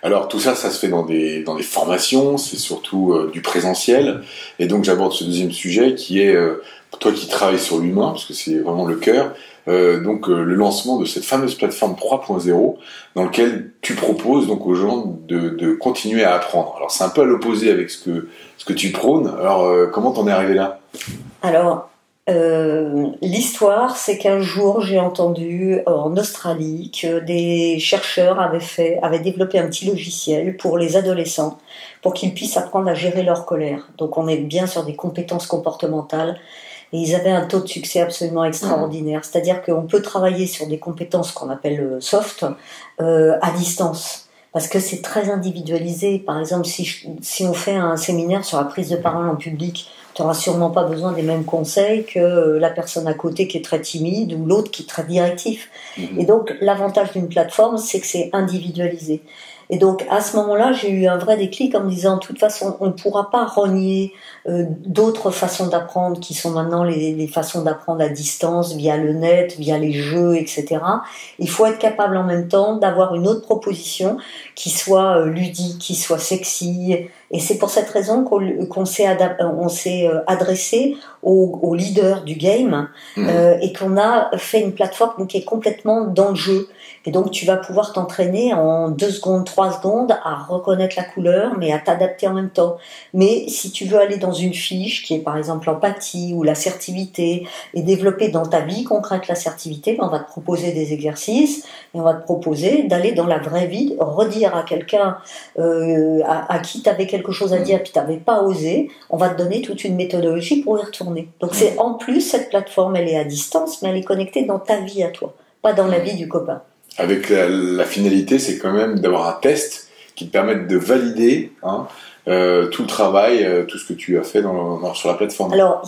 Alors tout ça, ça se fait dans des formations, c'est surtout du présentiel. Et donc j'aborde ce deuxième sujet qui est, toi qui travailles sur l'humain, parce que c'est vraiment le cœur, le lancement de cette fameuse plateforme 3.0 dans lequel tu proposes donc aux gens de continuer à apprendre. Alors c'est un peu à l'opposé avec ce que tu prônes. Alors comment t'en es arrivé là? Alors, l'histoire, c'est qu'un jour, j'ai entendu en Australie que des chercheurs avaient développé un petit logiciel pour les adolescents, pour qu'ils puissent apprendre à gérer leur colère. Donc, on est bien sur des compétences comportementales. Et ils avaient un taux de succès absolument extraordinaire. C'est-à-dire qu'on peut travailler sur des compétences qu'on appelle soft à distance. Parce que c'est très individualisé. Par exemple, si on fait un séminaire sur la prise de parole en public, tu n'auras sûrement pas besoin des mêmes conseils que la personne à côté qui est très timide ou l'autre qui est très directif. Et donc, l'avantage d'une plateforme, c'est que c'est individualisé. Et donc, à ce moment-là, j'ai eu un vrai déclic en me disant, de toute façon, on ne pourra pas renier d'autres façons d'apprendre qui sont maintenant les façons d'apprendre à distance, via le net, via les jeux, etc. Il faut être capable en même temps d'avoir une autre proposition qui soit ludique, qui soit sexy. Et c'est pour cette raison qu'on s'est adressé aux leaders du game et qu'on a fait une plateforme qui est complètement dans le jeu. Et donc, tu vas pouvoir t'entraîner en 2 secondes, 3 secondes à reconnaître la couleur, mais à t'adapter en même temps. Mais si tu veux aller dans une fiche qui est par exemple l'empathie ou l'assertivité et développer dans ta vie concrète l'assertivité, on va te proposer des exercices et on va te proposer d'aller dans la vraie vie, redire à quelqu'un à qui tu avais quelque chose à dire puis tu n'avais pas osé, on va te donner toute une méthodologie pour y retourner. Donc c'est en plus, cette plateforme, elle est à distance, mais elle est connectée dans ta vie à toi, pas dans la vie du copain. Avec la finalité, c'est quand même d'avoir un test qui te permette de valider tout le travail, tout ce que tu as fait sur la plateforme. Alors,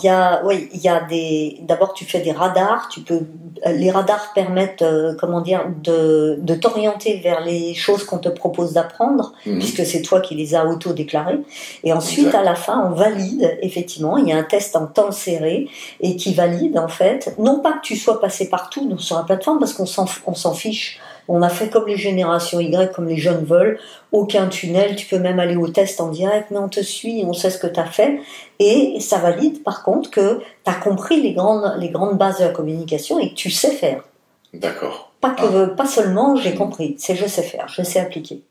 d'abord tu fais des radars, les radars permettent, de t'orienter vers les choses qu'on te propose d'apprendre, puisque c'est toi qui les as auto-déclarées. Et ensuite, exact. À la fin, on valide, effectivement, il y a un test en temps serré, et qui valide, en fait, non pas que tu sois passé partout sur la plateforme, parce qu'on s'en fiche. On a fait comme les générations Y, comme les jeunes veulent, aucun tunnel, tu peux même aller au test en direct, mais on te suit, on sait ce que tu as fait, et ça valide par contre que tu as compris les grandes bases de la communication et que tu sais faire. D'accord. Pas seulement j'ai compris, c'est je sais faire, je sais appliquer.